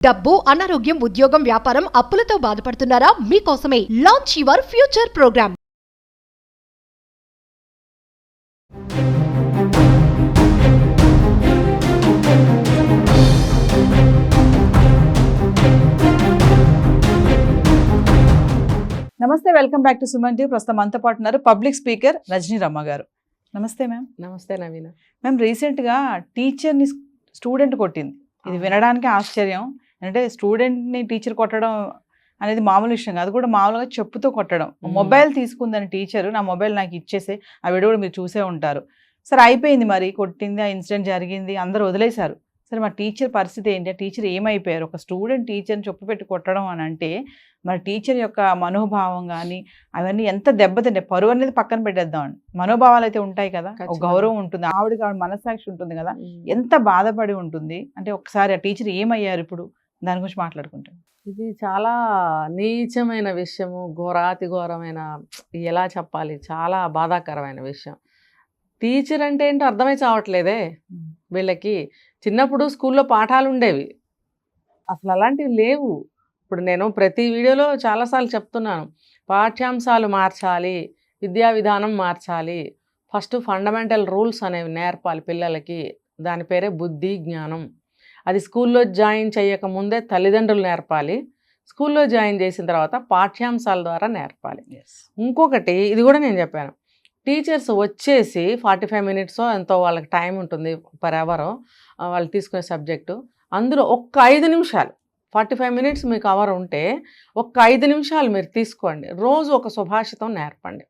డబ్బు, అనారోగ్యం, ఉద్యోగం, వ్యాపారం, అప్పులతో బాధపడుతున్నారా? మీకోసమే లాంచ్ యువర్ ఫ్యూచర్ ప్రోగ్రామ్. నమస్తే, welcome back to Suman TV. ప్రస్తుతం మనతో పాటు ఉన్నారు పబ్లిక్ స్పీకర్ రజనీ రమ్మ గారు. నమస్తే మ్యామ్. నమస్తే నవీన. మ్యామ్, రీసెంట్గా టీచర్ని స్టూడెంట్ కొట్టింది. ఇది వినడానికి ఆశ్చర్యం. అంటే స్టూడెంట్ని టీచర్ కొట్టడం అనేది మామూలు విషయం కాదు, కూడా మామూలుగా చెప్పుతో కొట్టడం. మొబైల్ తీసుకుందని టీచరు, నా మొబైల్ నాకు ఇచ్చేసే, ఆ వీడియో కూడా మీరు చూసే ఉంటారు. సరే, అయిపోయింది, మరి కొట్టింది, ఆ ఇన్సిడెంట్ జరిగింది, అందరూ వదిలేశారు. సరే, మా టీచర్ పరిస్థితి ఏంటి? టీచర్ ఏమైపోయారు? ఒక స్టూడెంట్ టీచర్ని చెప్పు పెట్టి కొట్టడం అని అంటే మరి టీచర్ యొక్క మనోభావం కానీ అవన్నీ ఎంత దెబ్బతింటే, పరువు అనేది పక్కన పెట్టేద్దామండి, మనోభావాలు అయితే ఉంటాయి కదా, ఒక గౌరవం ఉంటుంది, ఆవిడకి ఆవిడ మనస్సాక్షి ఉంటుంది కదా, ఎంత బాధపడి ఉంటుంది. అంటే ఒకసారి ఆ టీచర్ ఏమయ్యారు ఇప్పుడు, దాని గురించి మాట్లాడుకుంటాం. ఇది చాలా నీచమైన విషయము, ఘోరాతి ఘోరమైన, ఎలా చెప్పాలి, చాలా బాధాకరమైన విషయం. టీచర్ అంటే ఏంటో అర్థమై చావట్లేదే వీళ్ళకి. చిన్నప్పుడు స్కూల్లో పాఠాలు ఉండేవి, అసలు అలాంటివి లేవు. ఇప్పుడు నేను ప్రతి వీడియోలో చాలాసార్లు చెప్తున్నాను, పాఠ్యాంశాలు మార్చాలి, విద్యా విధానం మార్చాలి, ఫస్ట్ ఫండమెంటల్ రూల్స్ అనేవి నేర్పాలి పిల్లలకి. దాని పేరే బుద్ధి జ్ఞానం. అది స్కూల్లో జాయిన్ చేయకముందే తల్లిదండ్రులు నేర్పాలి, స్కూల్లో జాయిన్ చేసిన తర్వాత పాఠ్యాంశాల ద్వారా నేర్పాలి. ఇంకొకటి, ఇది కూడా నేను చెప్పాను, టీచర్స్ వచ్చేసి 45 మినిట్స్ ఎంతో వాళ్ళకి టైం ఉంటుంది పర్ అవర్, వాళ్ళు తీసుకునే సబ్జెక్టు. అందులో ఒక్క 5 నిమిషాలు, 45 మినిట్స్ మీకు అవర్ ఉంటే ఒక్క 5 నిమిషాలు మీరు తీసుకోండి. రోజు ఒక సుభాషితం నేర్పండి.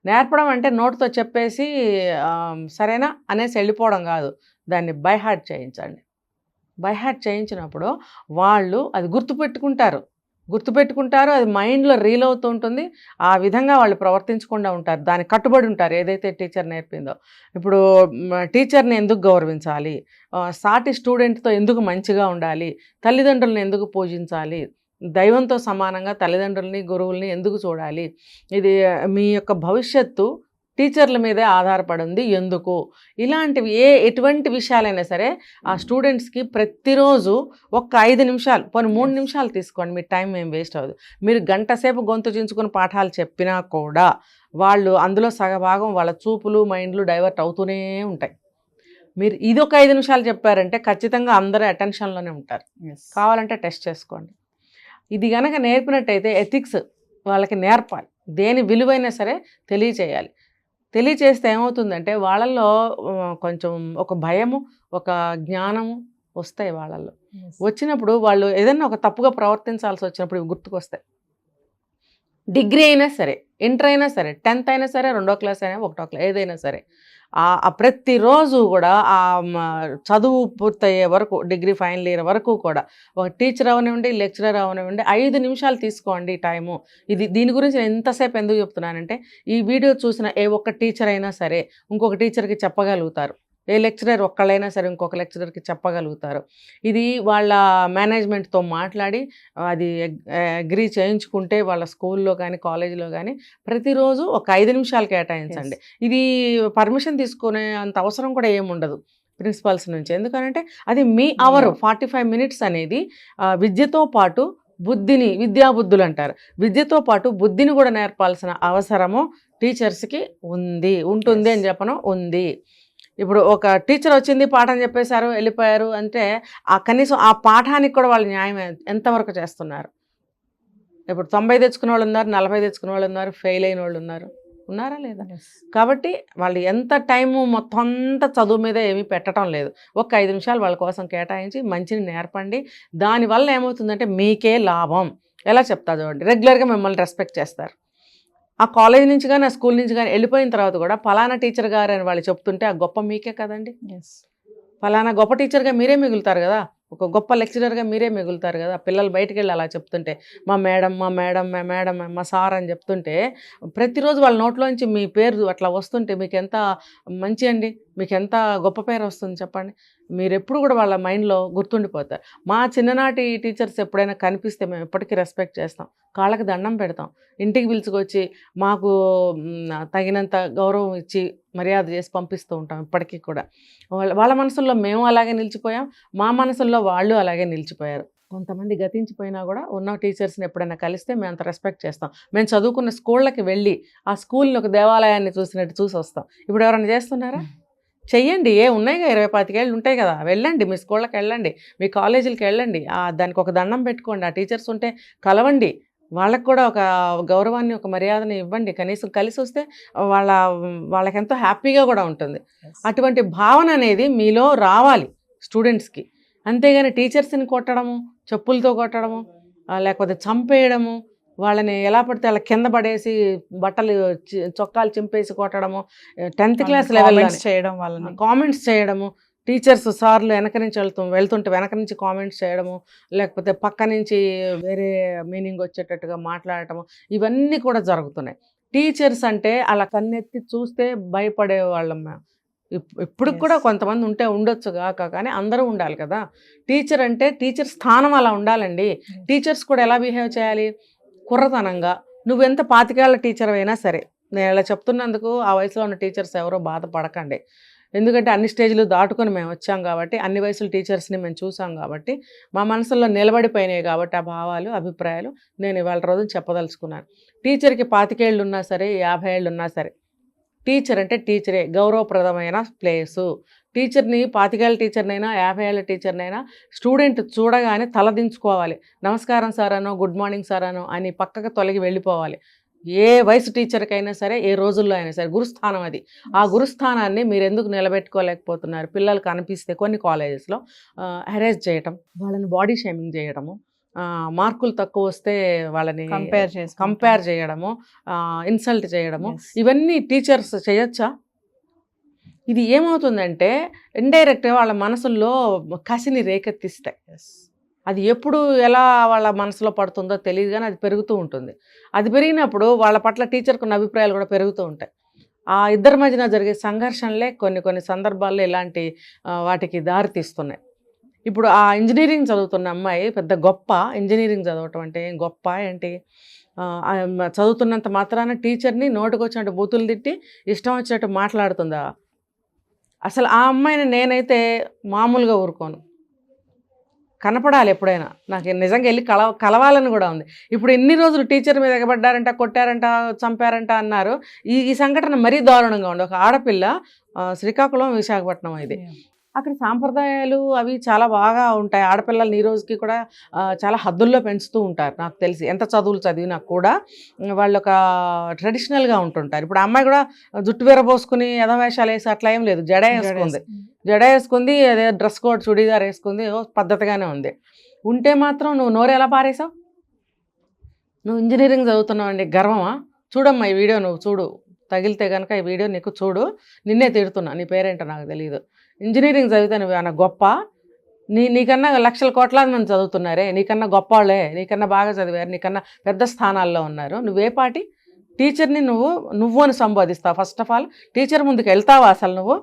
నేర్పడం అంటే నోటితో చెప్పేసి సరేనా అనేసి వెళ్ళిపోవడం కాదు, దాన్ని బై హార్ట్ చేయించండి. బై హార్ట్ చేయించినప్పుడు వాళ్ళు అది గుర్తుపెట్టుకుంటారు, అది మైండ్లో రీల్ అవుతూ ఉంటుంది. ఆ విధంగా వాళ్ళు ప్రవర్తించకుండా ఉంటారు, దానికి కట్టుబడి ఉంటారు ఏదైతే టీచర్ నేర్పిందో. ఇప్పుడు టీచర్ని ఎందుకు గౌరవించాలి, సాటి స్టూడెంట్తో ఎందుకు మంచిగా ఉండాలి, తల్లిదండ్రులను ఎందుకు పూజించాలి, దైవంతో సమానంగా తల్లిదండ్రుల్ని గురువుల్ని ఎందుకు చూడాలి, ఇది మీ యొక్క భవిష్యత్తు టీచర్ల మీదే ఆధారపడి ఉంది ఎందుకు, ఇలాంటివి ఎటువంటి విషయాలైనా సరే ఆ స్టూడెంట్స్కి ప్రతిరోజు ఒక్క 5 నిమిషాలు, పోనీ 3 నిమిషాలు తీసుకోండి, మీ టైం ఏం వేస్ట్ అవ్వదు. మీరు గంట సేపు గొంతు చించుకుని పాఠాలు చెప్పినా కూడా వాళ్ళు అందులో సగభాగం వాళ్ళ చూపులు మైండ్లు డైవర్ట్ అవుతూనే ఉంటాయి. మీరు ఇది ఒక 5 నిమిషాలు చెప్పారంటే ఖచ్చితంగా అందరూ అటెన్షన్లోనే ఉంటారు. కావాలంటే టెస్ట్ చేసుకోండి. ఇది కనుక నేర్పినట్టయితే ఎథిక్స్ వాళ్ళకి నేర్పాలి, దేని విలువైనా సరే తెలియచేయాలి. తెలియచేస్తే ఏమవుతుందంటే వాళ్ళల్లో కొంచెం ఒక భయము, ఒక జ్ఞానము వస్తాయి వాళ్ళల్లో. వచ్చినప్పుడు వాళ్ళు ఏదైనా ఒక తప్పుగా ప్రవర్తించాల్సి వచ్చినప్పుడు ఇవి గుర్తుకొస్తాయి. డిగ్రీ అయినా సరే, ఇంటర్ అయినా సరే, 10th అయినా సరే, 2వ క్లాస్ అయినా, 1వ క్లాస్, ఏదైనా సరే ప్రతిరోజు కూడా ఆ చదువు పూర్తయ్యే వరకు, డిగ్రీ ఫైనల్ ఇయర్ వరకు కూడా ఒక టీచర్ అవనివ్వండి, లెక్చరర్ అవనివ్వండి, 5 నిమిషాలు తీసుకోండి టైము. దీని గురించి నేను ఎంతసేపు ఎందుకు చెప్తున్నానంటే, ఈ వీడియో చూసిన ఏ ఒక్క టీచర్ అయినా సరే ఇంకొక టీచర్కి చెప్పగలుగుతారు, ఏ లెక్చరర్ ఒక్కళ్ళైనా సరే ఇంకొక లెక్చరర్కి చెప్పగలుగుతారు. ఇది వాళ్ళ మేనేజ్మెంట్తో మాట్లాడి అది అగ్రీ చేయించుకుంటే వాళ్ళ స్కూల్లో కానీ కాలేజీలో కానీ ప్రతిరోజు ఒక 5 నిమిషాలు కేటాయించండి. ఇది పర్మిషన్ తీసుకునే అంత అవసరం కూడా ఏముండదు ప్రిన్సిపల్స్ నుంచి. ఎందుకంటే అది మీ అవర్ 45 మినిట్స్ అనేది విద్యతో పాటు బుద్ధిని, విద్యాబుద్ధులు అంటారు, విద్యతో పాటు బుద్ధిని కూడా నేర్పాల్సిన అవసరము టీచర్స్కి ఉంటుంది అని చెప్పను ఉంది. ఇప్పుడు ఒక టీచర్ వచ్చింది, పాఠం చెప్పేశారు, వెళ్ళిపోయారు అంటే కనీసం ఆ పాఠానికి కూడా వాళ్ళు న్యాయం ఎంతవరకు చేస్తున్నారు? ఇప్పుడు 90 తెచ్చుకునే వాళ్ళు ఉన్నారు, 40 తెచ్చుకునే వాళ్ళు ఉన్నారు, ఫెయిల్ అయిన వాళ్ళు ఉన్నారా లేదా? కాబట్టి వాళ్ళు ఎంత టైము మొత్తం అంతా చదువు మీద ఏమీ పెట్టడం లేదు. ఒక 5 నిమిషాలు వాళ్ళ కోసం కేటాయించి మంచిని నేర్పండి. దానివల్ల ఏమవుతుందంటే మీకే లాభం. ఎలా చెప్తా చూడండి, రెగ్యులర్గా మిమ్మల్ని రెస్పెక్ట్ చేస్తారు. ఆ కాలేజ్ నుంచి కానీ, ఆ స్కూల్ నుంచి కానీ వెళ్ళిపోయిన తర్వాత కూడా ఫలానా టీచర్ గారు అని వాళ్ళు చెప్తుంటే ఆ గొప్ప మీకే కదండి. ఫలానా గొప్ప టీచర్గా మీరే మిగులుతారు కదా, ఒక గొప్ప లెక్చరర్గా మీరే మిగులుతారు కదా. పిల్లలు బయటికి వెళ్ళి అలా చెప్తుంటే, మా మేడం మా సార్ అని చెప్తుంటే ప్రతిరోజు వాళ్ళ నోట్లోంచి మీ పేరు అట్లా వస్తుంటే మీకు ఎంత మంచి అండి, మీకు ఎంత గొప్ప పేరు వస్తుంది చెప్పండి. మీరు ఎప్పుడు కూడా వాళ్ళ మైండ్లో గుర్తుండిపోతారు. మా చిన్ననాటి టీచర్స్ ఎప్పుడైనా కనిపిస్తే మేము ఎప్పటికీ రెస్పెక్ట్ చేస్తాం, కాళ్ళకి దండం పెడతాం, ఇంటికి పిలుచుకొచ్చి మాకు తగినంత గౌరవం ఇచ్చి మర్యాద చేసి పంపిస్తూ ఉంటాం ఇప్పటికీ కూడా. వాళ్ళ మనసుల్లో మేము అలాగే నిలిచిపోయాం, మా మనసుల్లో వాళ్ళు అలాగే నిలిచిపోయారు. కొంతమంది గతించిపోయినా కూడా ఉన్న టీచర్స్ని ఎప్పుడైనా కలిస్తే మేము అంత రెస్పెక్ట్ చేస్తాం. మేము చదువుకున్న స్కూళ్ళకి వెళ్ళి ఆ స్కూల్ని ఒక దేవాలయాన్ని చూసినట్టు చూసి వస్తాం. ఇప్పుడు ఎవరైనా చేస్తున్నారా? చెయ్యండి. ఉన్నాయిగా 20-25 ఏళ్ళు ఉంటాయి కదా, వెళ్ళండి, మీ స్కూళ్ళకి వెళ్ళండి, మీ కాలేజీలకి వెళ్ళండి, దానికి ఒక దండం పెట్టుకోండి, ఆ టీచర్స్ ఉంటే కలవండి, వాళ్ళకు కూడా ఒక గౌరవాన్ని ఒక మర్యాదని ఇవ్వండి, కనీసం కలిసి వస్తే వాళ్ళకి ఎంతో హ్యాపీగా కూడా ఉంటుంది. అటువంటి భావన అనేది మీలో రావాలి స్టూడెంట్స్కి. అంతేగాని టీచర్స్ని కొట్టడము, చెప్పులతో కొట్టడము, లేకపోతే చంపేయడము, వాళ్ళని ఎలా పడితే అలా కింద పడేసి బట్టలు చొక్కాలు చింపేసి కొట్టడము, 10th క్లాస్ లెవెల్లో చేయడం, వాళ్ళని కామెంట్స్ చేయడము, టీచర్స్ సార్లు వెనక నుంచి వెళ్తుంటే వెనక నుంచి కామెంట్స్ చేయడము, లేకపోతే పక్క నుంచి వేరే మీనింగ్ వచ్చేటట్టుగా మాట్లాడటము, ఇవన్నీ కూడా జరుగుతున్నాయి. టీచర్స్ అంటే అలా కన్నెత్తి చూస్తే భయపడే వాళ్ళం మేము. ఇప్పుడు కూడా కొంతమంది ఉండొచ్చు కాక, కానీ అందరూ ఉండాలి కదా. టీచర్ అంటే టీచర్ స్థానం అలా ఉండాలండి. టీచర్స్ కూడా ఎలా బిహేవ్ చేయాలి? కుర్రతనంగా. నువ్వెంత 25 ఏళ్ల టీచర్ అయినా సరే, నేను ఇలా చెప్తున్నందుకు ఆ వయసులో ఉన్న టీచర్స్ ఎవరో బాధపడకండి. ఎందుకంటే అన్ని స్టేజ్లు దాటుకొని మేము వచ్చాం కాబట్టి, అన్ని వయసుల టీచర్స్ని మేము చూసాం కాబట్టి, మా మనసుల్లో నిలబడిపోయినాయి కాబట్టి ఆ భావాలు, అభిప్రాయాలు నేను ఇవాళ రోజున చెప్పదలుచుకున్నాను. టీచర్కి 25 ఏళ్ళు ఉన్నా సరే, 50 ఏళ్ళు ఉన్నా సరే, టీచర్ అంటే టీచరే, గౌరవప్రదమైన ప్లేసు. టీచర్ని 25 ఏళ్ళ టీచర్నైనా 50 ఏళ్ళ టీచర్నైనా స్టూడెంట్ చూడగానే తలదించుకోవాలి. నమస్కారం సార్ అనో, గుడ్ మార్నింగ్ సార్ అనో అని పక్కకు తొలగి వెళ్ళిపోవాలి. ఏ వయసు టీచర్కైనా సరే, ఏ రోజుల్లో అయినా సరే గురుస్థానం అది. ఆ గురుస్థానాన్ని మీరు ఎందుకు నిలబెట్టుకోలేకపోతున్నారు? పిల్లలకు అనిపిస్తే కొన్ని కాలేజెస్లో హెరాస్ చేయటం, వాళ్ళని బాడీ షేమింగ్ చేయడము, మార్కులు తక్కువ వస్తే వాళ్ళని కంపేర్ చేయడము, ఇన్సల్ట్ చేయడము, ఇవన్నీ టీచర్స్ చేయొచ్చా? ఇది ఏమవుతుందంటే ఇండైరెక్ట్గా వాళ్ళ మనసుల్లో కసిని రేకెత్తిస్తాయి. అది ఎప్పుడు ఎలా వాళ్ళ మనసులో పడుతుందో తెలియదు, కానీ అది పెరుగుతూ ఉంటుంది. అది పెరిగినప్పుడు వాళ్ళ పట్ల టీచర్కు ఉన్న అభిప్రాయాలు కూడా పెరుగుతూ ఉంటాయి. ఆ ఇద్దరి మధ్యన జరిగే సంఘర్షణలే కొన్ని సందర్భాల్లో ఇలాంటి వాటికి దారితీస్తున్నాయి. ఇప్పుడు ఆ ఇంజనీరింగ్ చదువుతున్న అమ్మాయి పెద్ద గొప్ప, ఇంజనీరింగ్ చదవటం అంటే గొప్ప ఏంటి? చదువుతున్నంత మాత్రాన టీచర్ని నోటుకొచ్చినట్టు బూతులు తిట్టి ఇష్టం వచ్చినట్టు మాట్లాడుతుందా? అసలు ఆ అమ్మాయిని నేనైతే మామూలుగా ఊరుకోను. కనపడాలి ఎప్పుడైనా. నాకు నిజంగా వెళ్ళి కలవాలని కూడా ఉంది. ఇప్పుడు ఎన్ని రోజులు టీచర్ మీద ఎగబడ్డారంట, కొట్టారంట, చంపారంట అన్నారు. ఈ సంఘటన మరీ దారుణంగా ఉంది. ఒక ఆడపిల్ల, శ్రీకాకుళం, విశాఖపట్నం, ఇది అక్కడ సాంప్రదాయాలు అవి చాలా బాగా ఉంటాయి. ఆడపిల్లల్ని ఈ రోజుకి కూడా చాలా హద్దుల్లో పెంచుతూ ఉంటారు. నాకు తెలిసి ఎంత చదువులు చదివినా కూడా వాళ్ళు ఒక ట్రెడిషనల్గా ఉంటుంటారు. ఇప్పుడు అమ్మాయి కూడా జుట్టు విరబోసుకుని యథవేషాలు వేసి అట్లా ఏం లేదు, జడ వేసుకుంది, అదే డ్రెస్ కోడ్ చుడీదార్ వేసుకుంది, పద్ధతిగానే ఉంది. ఉంటే మాత్రం నువ్వు నోరు ఎలా పారేసావు? నువ్వు ఇంజనీరింగ్ చదువుతున్నావు, గర్వమా? చూడమ్మా ఈ వీడియో, నువ్వు చూడు, తగిలితే కనుక ఈ వీడియో నీకు చూడు. నిన్నే తిడుతున్నా, నీ పేరేంటో నాకు తెలియదు. ఇంజనీరింగ్ చదివితే నువ్వు ఏమన్నా గొప్ప? నీకన్నా లక్షల కోట్లాది మంది చదువుతున్నారే, నీకన్నా గొప్పవాళ్ళే, నీకన్నా బాగా చదివారు, నీకన్నా పెద్ద స్థానాల్లో ఉన్నారు. నువ్వే పాటి టీచర్ని నువ్వు అని సంబోధిస్తావు? ఫస్ట్ ఆఫ్ ఆల్ టీచర్ ముందుకు వెళ్తావా అసలు నువ్వు?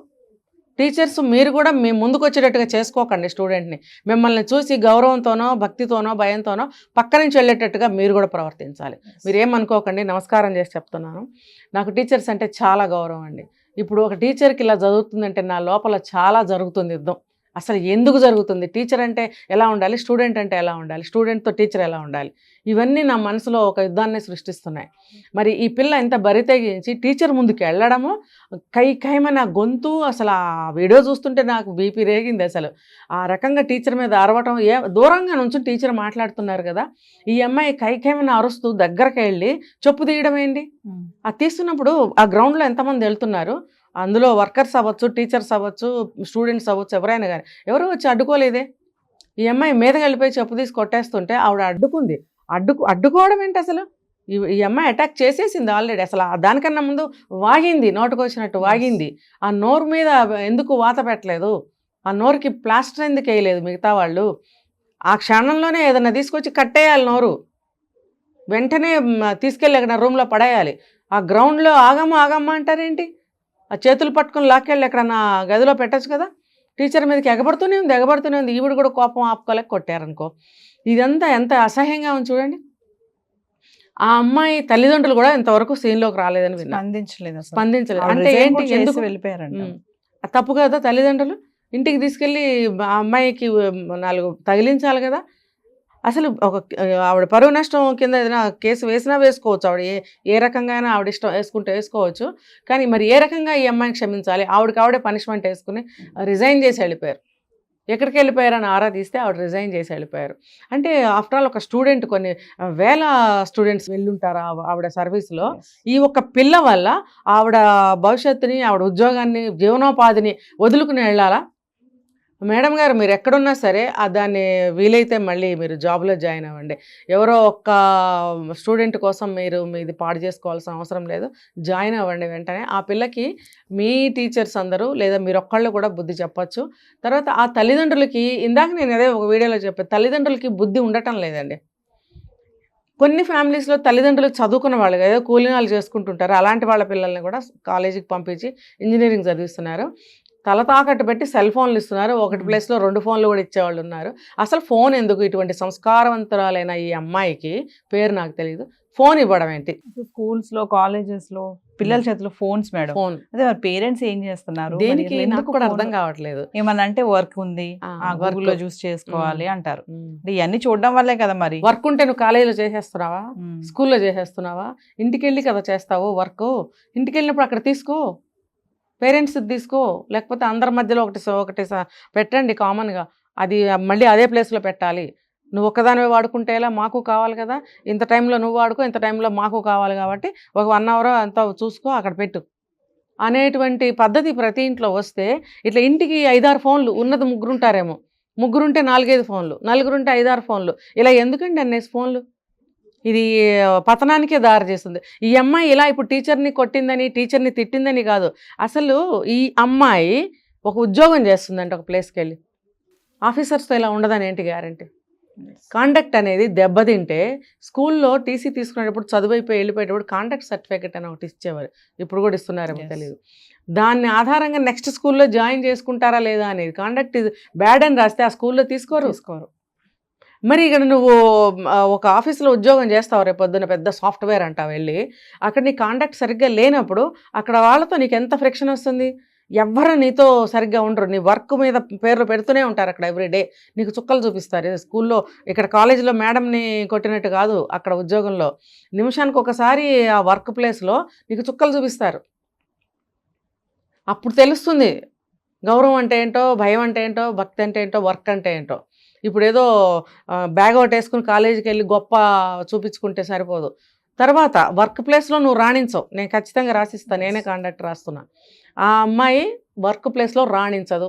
టీచర్స్ మీరు కూడా మీ ముందుకు వచ్చేటట్టుగా చేసుకోకండి. స్టూడెంట్ని మిమ్మల్ని చూసి గౌరవంతోనో, భక్తితోనో, భయంతోనో పక్క నుంచి వెళ్ళేటట్టుగా మీరు కూడా ప్రవర్తించాలి. మీరు ఏమనుకోకండి, నమస్కారం చేసి చెప్తున్నాను. నాకు టీచర్స్ అంటే చాలా గౌరవం అండి. ఇప్పుడు ఒక టీచర్కి ఇలా జరుగుతుందంటే నా లోపల చాలా జరుగుతుంది యుద్ధం. అసలు ఎందుకు జరుగుతుంది? టీచర్ అంటే ఎలా ఉండాలి, స్టూడెంట్ అంటే ఎలా ఉండాలి, స్టూడెంట్తో టీచర్ ఎలా ఉండాలి, ఇవన్నీ నా మనసులో ఒక యుద్ధాన్ని సృష్టిస్తున్నాయి. మరి ఈ పిల్ల ఎంత బరితెగించి టీచర్ ముందుకు వెళ్ళడము, కైమని గొంతు, అసలు ఆ వీడియో చూస్తుంటే నాకు బీపీ రేగింది. అసలు ఆ రకంగా టీచర్ మీద అరవటం, దూరంగా నుంచి టీచర్ మాట్లాడుతున్నారు కదా, ఈ అమ్మాయి కైమని అరుస్తూ దగ్గరకు వెళ్ళి చెప్పు తీయడం ఏంటి? అది తీస్తున్నప్పుడు ఆ గ్రౌండ్లో ఎంతమంది వెళ్తున్నారు, అందులో వర్కర్స్ అవ్వచ్చు, టీచర్స్ అవ్వచ్చు, స్టూడెంట్స్ అవ్వచ్చు, ఎవరైనా కానీ ఎవరు వచ్చి అడ్డుకోలేదే. ఈ అమ్మాయి మీదకి వెళ్ళిపోయి చెప్పు తీసి కొట్టేస్తుంటే ఆవిడ అడ్డుకుంది. అడ్డుకోవడం ఏంటి అసలు? ఈ అమ్మాయి అటాక్ చేసేసింది ఆల్రెడీ. అసలు దానికన్నా ముందు వాగింది, నోటుకొచ్చినట్టు వాగింది. ఆ నోరు మీద ఎందుకు వాత పెట్టలేదు? ఆ నోరుకి ప్లాస్టర్ ఎందుకు వేయలేదు మిగతా వాళ్ళు? ఆ క్షణంలోనే ఏదైనా తీసుకొచ్చి కట్టేయాలి నోరు, వెంటనే తీసుకెళ్ళి ఎక్కడ రూమ్లో పడేయాలి. ఆ గ్రౌండ్లో ఆగమ్మ అంటారేంటి? ఆ చేతులు పట్టుకుని లాక్కెళ్ళి ఎక్కడన్నా గదిలో పెట్టచ్చు కదా. టీచర్ మీదకి ఎగబడుతూనే ఉంది. ఈవిడ కూడా కోపం ఆపుకోలేక కొట్టారనుకో. ఇదంతా ఎంత అసహ్యంగా ఉంది చూడండి. ఆ అమ్మాయి తల్లిదండ్రులు కూడా ఇంతవరకు సీన్లోకి రాలేదని స్పందించలేదు. అంటే ఏంటి, ఎందుకు వెళ్ళిపోయారంట? తప్పు కదా తల్లిదండ్రులు. ఇంటికి తీసుకెళ్ళి ఆ అమ్మాయికి 4 తగిలించాలి కదా. అసలు ఆవిడ పరువు నష్టం కింద ఏదైనా కేసు వేసినా వేసుకోవచ్చు, ఆవిడ ఏ రకంగా అయినా ఆవిడ ఇష్టం వేసుకుంటే వేసుకోవచ్చు. కానీ మరి ఏ రకంగా ఈ అమ్మాయిని క్షమించాలి? ఆవిడే పనిష్మెంట్ వేసుకుని రిజైన్ చేసి వెళ్ళిపోయారు. ఎక్కడికి వెళ్ళిపోయారని ఆరా తీస్తే ఆవిడ రిజైన్ చేసి వెళ్ళిపోయారు. అంటే ఆఫ్టర్ ఆల్ ఒక స్టూడెంట్, కొన్ని వేల స్టూడెంట్స్ వెళ్ళుంటారు ఆవిడ సర్వీస్లో. ఈ ఒక్క పిల్ల వల్ల ఆవిడ భవిష్యత్తుని, ఆవిడ ఉద్యోగాన్ని, జీవనోపాధిని వదులుకుని వెళ్ళాలా? మేడం గారు, మీరు ఎక్కడున్నా సరే దాన్ని వీలైతే మళ్ళీ మీరు జాబ్లో జాయిన్ అవ్వండి. ఎవరో ఒక్క స్టూడెంట్ కోసం మీరు మీది పాడు చేసుకోవాల్సిన అవసరం లేదు, జాయిన్ అవ్వండి వెంటనే. ఆ పిల్లకి మీ టీచర్స్ అందరూ లేదా మీరు ఒక్కళ్ళు కూడా బుద్ధి చెప్పచ్చు. తర్వాత ఆ తల్లిదండ్రులకి, ఇందాక నేను అదే ఒక వీడియోలో చెప్పాను, తల్లిదండ్రులకి బుద్ధి ఉండటం లేదండి. కొన్ని ఫ్యామిలీస్లో తల్లిదండ్రులు చదువుకున్న వాళ్ళు ఏదో కూలీనాలు చేసుకుంటుంటారు, అలాంటి వాళ్ళ పిల్లల్ని కూడా కాలేజీకి పంపించి ఇంజనీరింగ్ చదివిస్తున్నారు. తల తాకట్టు పెట్టి సెల్ ఫోన్లు ఇస్తున్నారు, ఒకటి ప్లేస్లో 2 ఫోన్లు కూడా ఇచ్చేవాళ్ళు ఉన్నారు. అసలు ఫోన్ ఎందుకు? ఇటువంటి సంస్కారవంతురాలైన ఈ అమ్మాయికి, పేరు నాకు తెలియదు, ఫోన్ ఇవ్వడం ఏంటి? స్కూల్స్లో, కాలేజెస్లో పిల్లల చేతిలో ఫోన్స్ మేడం. ఫోన్ అదే మరి పేరెంట్స్ ఏం చేస్తున్నారు? దేనికి నాకు కూడా అర్థం కావట్లేదు. ఏమన్నా అంటే వర్క్ ఉంది, గూగుల్లో చూస్ చేసుకోవాలి అంటారు. ఇవన్నీ చూడడం వల్లే కదా మరి. వర్క్ ఉంటే నువ్వు కాలేజీలో చేసేస్తున్నావా, స్కూల్లో చేసేస్తున్నావా? ఇంటికి వెళ్ళి కదా చేస్తావు వర్క్. ఇంటికి వెళ్ళినప్పుడు అక్కడ తీసుకో, పేరెంట్స్ తీసుకో, లేకపోతే అందరి మధ్యలో ఒకటి పెట్టండి కామన్గా. అది మళ్ళీ అదే ప్లేస్లో పెట్టాలి. నువ్వు ఒక్కదానివే వాడుకుంటే ఎలా? మాకు కావాలి కదా, ఇంత టైంలో నువ్వు వాడుకో, ఇంత టైంలో మాకు కావాలి, కాబట్టి ఒక 1 అవర్ అంతా చూసుకో, అక్కడ పెట్టు అనేటువంటి పద్ధతి ప్రతి ఇంట్లో వస్తే, ఇట్లా ఇంటికి 5-6 ఫోన్లు, ఉన్నది 3 ఉంటారేమో, 3 ఉంటే 4-5 ఫోన్లు, 4 ఉంటే 5-6 ఫోన్లు, ఇలా ఎందుకండి అన్నేసి ఫోన్లు? ఇది పతనానికే దారి చేస్తుంది. ఈ అమ్మాయి ఇలా ఇప్పుడు టీచర్ని కొట్టిందని, టీచర్ని తిట్టిందని కాదు, అసలు ఈ అమ్మాయి ఒక ఉద్యోగం చేస్తుందంటే ఒక ప్లేస్కి వెళ్ళి, ఆఫీసర్స్తో ఇలా ఉండదని ఏంటి గ్యారంటీ? కాండక్ట్ అనేది దెబ్బతింటే స్కూల్లో టీసీ తీసుకునేటప్పుడు, చదువైపోయి వెళ్ళిపోయేటప్పుడు కాండక్ట్ సర్టిఫికేట్ అని ఒకటి ఇచ్చేవారు, ఇప్పుడు కూడా ఇస్తున్నారేమో తెలియదు. దాన్ని ఆధారంగా నెక్స్ట్ స్కూల్లో జాయిన్ చేసుకుంటారా లేదా అనేది, కాండక్ట్ బ్యాడ్ అని రాస్తే ఆ స్కూల్లో తీసుకోరు. మరి ఇక్కడ నువ్వు ఒక ఆఫీస్లో ఉద్యోగం చేస్తావు, రేపు పొద్దున్న పెద్ద సాఫ్ట్వేర్ అంటావు వెళ్ళి, అక్కడ నీ కాండక్ట్ సరిగ్గా లేనప్పుడు అక్కడ వాళ్ళతో నీకు ఎంత ఫ్రిక్షన్ వస్తుంది? ఎవ్వరు నీతో సరిగ్గా ఉండరు, నీ వర్క్ మీద పేర్లు పెడుతూనే ఉంటారు అక్కడ ఎవ్రీడే, నీకు చుక్కలు చూపిస్తారు. స్కూల్లో, ఇక్కడ కాలేజీలో మేడంని కొట్టినట్టు కాదు, అక్కడ ఉద్యోగంలో నిమిషానికి ఒకసారి ఆ వర్క్ ప్లేస్లో నీకు చుక్కలు చూపిస్తారు. అప్పుడు తెలుస్తుంది గౌరవం అంటే ఏంటో, భయం అంటే ఏంటో, భక్తి అంటే ఏంటో, వర్క్ అంటే ఏంటో. ఇప్పుడు ఏదో బ్యాగ్ ఒకటి వేసుకుని కాలేజీకి వెళ్ళి గొప్ప చూపించుకుంటే సరిపోదు. తర్వాత వర్క్ ప్లేస్లో నువ్వు రాణించవు, నేను ఖచ్చితంగా రాసిస్తాను, నేనే కాండక్ట్ రాస్తున్నా. ఆ అమ్మాయి వర్క్ ప్లేస్లో రాణించదు,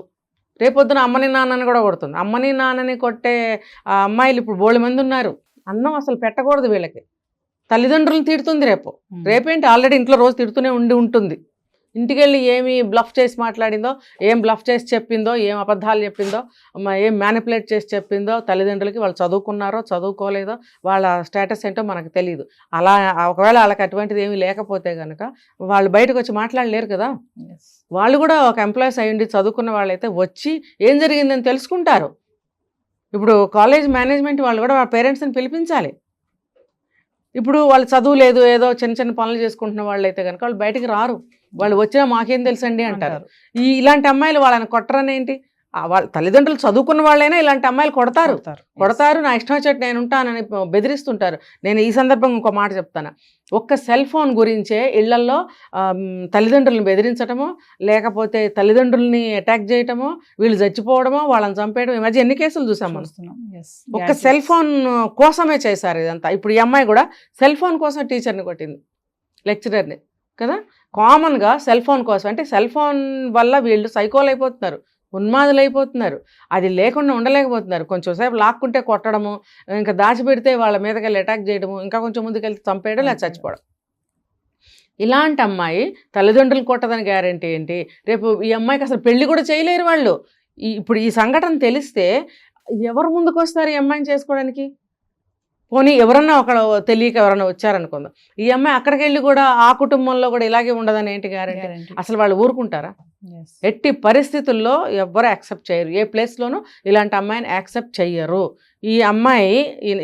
రేపొద్దున అమ్మని నాన్నని కూడా కొడుతుంది. అమ్మని నాన్నని కొట్టే ఆ అమ్మాయిలు ఇప్పుడు బోళ్ళ మంది ఉన్నారు. అన్నం అసలు పెట్టకూడదు వీళ్ళకి, తల్లిదండ్రులను తిడుతుంది రేపేంటి, ఆల్రెడీ ఇంట్లో రోజు తిడుతూనే ఉంటుంది. ఇంటికి వెళ్ళి ఏమి బ్లఫ్ చేసి మాట్లాడిందో, ఏం బ్లఫ్ చేసి చెప్పిందో, ఏం అబద్ధాలు చెప్పిందో, ఏం మ్యానిపులేట్ చేసి చెప్పిందో తల్లిదండ్రులకి, వాళ్ళు చదువుకున్నారో చదువుకోలేదో, వాళ్ళ స్టేటస్ ఏంటో మనకు తెలియదు. అలా ఒకవేళ వాళ్ళకి అటువంటిది ఏమీ లేకపోతే కనుక వాళ్ళు బయటకు వచ్చి మాట్లాడలేరు కదా. వాళ్ళు కూడా ఒక ఎంప్లాయీస్ అయ్యండి, చదువుకున్న వాళ్ళైతే వచ్చి ఏం జరిగిందని తెలుసుకుంటారు. ఇప్పుడు కాలేజ్ మేనేజ్మెంట్ వాళ్ళు కూడా వాళ్ళ పేరెంట్స్ని పిలిపించాలి. ఇప్పుడు వాళ్ళు చదువు లేదు, ఏదో చిన్న చిన్న పనులు చేసుకుంటున్న వాళ్ళు అయితే కనుక వాళ్ళు బయటికి రారు. వాళ్ళు వచ్చినా మాకేం తెలుసండి అంటారు. ఇలాంటి అమ్మాయిలు వాళ్ళని కొట్టరని ఏంటి? వాళ్ళ తల్లిదండ్రులు చదువుకున్న వాళ్ళైనా ఇలాంటి అమ్మాయిలు కొడతారు, నా ఇష్టం వచ్చేట్టు నేను ఉంటానని బెదిరిస్తుంటారు. నేను ఈ సందర్భంగా ఇంకో మాట చెప్తాను. ఒక్క సెల్ ఫోన్ గురించే ఇళ్లల్లో తల్లిదండ్రులను బెదిరించడమో, లేకపోతే తల్లిదండ్రుల్ని అటాక్ చేయటమో, వీళ్ళు చచ్చిపోవడమో, వాళ్ళని చంపేయడం, ఈ మధ్య ఎన్ని కేసులు చూసాం మనం. ఒక్క సెల్ ఫోన్ కోసమే చేశారు ఇదంతా. ఇప్పుడు ఈ అమ్మాయి కూడా సెల్ ఫోన్ కోసం టీచర్ని కొట్టింది, లెక్చరర్ని కదా. కామన్గా సెల్ ఫోన్ కోసం, అంటే సెల్ ఫోన్ వల్ల వీళ్ళు సైకోలు అయిపోతున్నారు, ఉన్మాదులు అయిపోతున్నారు, అది లేకుండా ఉండలేకపోతున్నారు. కొంచెం సేపు లాక్కుంటే కొట్టడము, ఇంకా దాచిపెడితే వాళ్ళ మీదకి వెళ్ళి అటాక్ చేయడము, ఇంకా కొంచెం ముందుకెళ్తే చంపేయడం లేదా చచ్చిపోవడం. ఇలాంటి అమ్మాయి తల్లిదండ్రులు కొట్టదని గ్యారంటీ ఏంటి? రేపు ఈ అమ్మాయికి అసలు పెళ్లి కూడా చేయలేరు వాళ్ళు. ఇప్పుడు ఈ సంఘటన తెలిస్తే ఎవరు ముందుకు వస్తారు ఈ అమ్మాయిని చేసుకోవడానికి? పోనీ ఎవరన్నా ఒకళ్ళు తెలియక ఎవరన్నా వచ్చారనుకుందాం, ఈ అమ్మాయి అక్కడికి వెళ్ళి కూడా ఆ కుటుంబంలో కూడా ఇలాగే ఉండదని ఏంటి గ్యారెంటీ? అసలు వాళ్ళు ఊరుకుంటారా? ఎట్టి పరిస్థితుల్లో ఎవ్వరు యాక్సెప్ట్ చేయరు, ఏ ప్లేస్లోనూ ఇలాంటి అమ్మాయిని యాక్సెప్ట్ చెయ్యరు. ఈ అమ్మాయి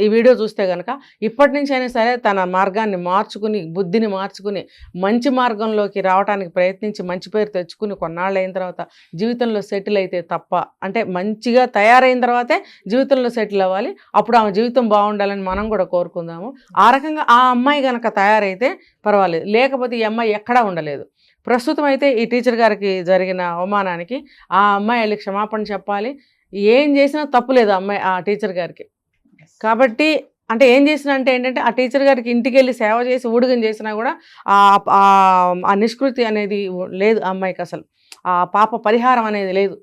ఈ వీడియో చూస్తే కనుక ఇప్పటి నుంచి అయినా సరే తన మార్గాన్ని మార్చుకుని, బుద్ధిని మార్చుకుని, మంచి మార్గంలోకి రావడానికి ప్రయత్నించి మంచి పేరు తెచ్చుకుని కొన్నాళ్ళు అయిన తర్వాత జీవితంలో సెటిల్ అయితే తప్ప, అంటే మంచిగా తయారైన తర్వాతే జీవితంలో సెటిల్ అవ్వాలి. అప్పుడు ఆమె జీవితం బాగుండాలని మనం కూడా కోరుకుందాము. ఆ రకంగా ఆ అమ్మాయి కనుక తయారైతే పర్వాలేదు, లేకపోతే ఈ అమ్మాయి ఎక్కడా ఉండలేదు. ప్రస్తుతం అయితే ఈ టీచర్ గారికి జరిగిన అవమానానికి ఆ అమ్మాయి వెళ్ళి క్షమాపణ చెప్పాలి. ఏం చేసినా తప్పు లేదు ఆ టీచర్ గారికి. కాబట్టి అంటే ఏం చేసినా అంటే ఏంటంటే ఆ టీచర్ గారికి ఇంటికి వెళ్ళి సేవ చేసి ఊడిగం చేసినా కూడా ఆ నిష్కృతి అనేది లేదు ఆ అమ్మాయికి. అసలు ఆ పాప పరిహారం అనేది లేదు.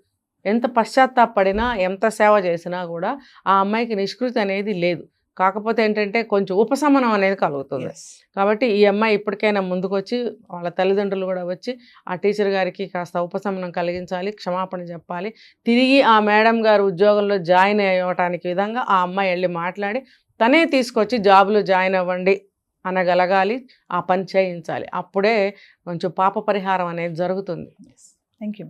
ఎంత పశ్చాత్తాపడినా, ఎంత సేవ చేసినా కూడా ఆ అమ్మాయికి నిష్కృతి అనేది లేదు. కాకపోతే ఏంటంటే కొంచెం ఉపశమనం అనేది కలుగుతుంది. కాబట్టి ఈ అమ్మాయి ఇప్పటికైనా ముందుకు వచ్చి, వాళ్ళ తల్లిదండ్రులు కూడా వచ్చి ఆ టీచర్ గారికి కాస్త ఉపశమనం కలిగించాలి, క్షమాపణ చెప్పాలి. తిరిగి ఆ మేడం గారు ఉద్యోగంలో జాయిన్ అయ్యటానికి విధంగా ఆ అమ్మాయి వెళ్ళి మాట్లాడి తనే తీసుకొచ్చి జాబ్లో జాయిన్ అవ్వండి అనగలగాలి, ఆ పని చేయించాలి. అప్పుడే కొంచెం పాప పరిహారం అనేది జరుగుతుంది. Thank you.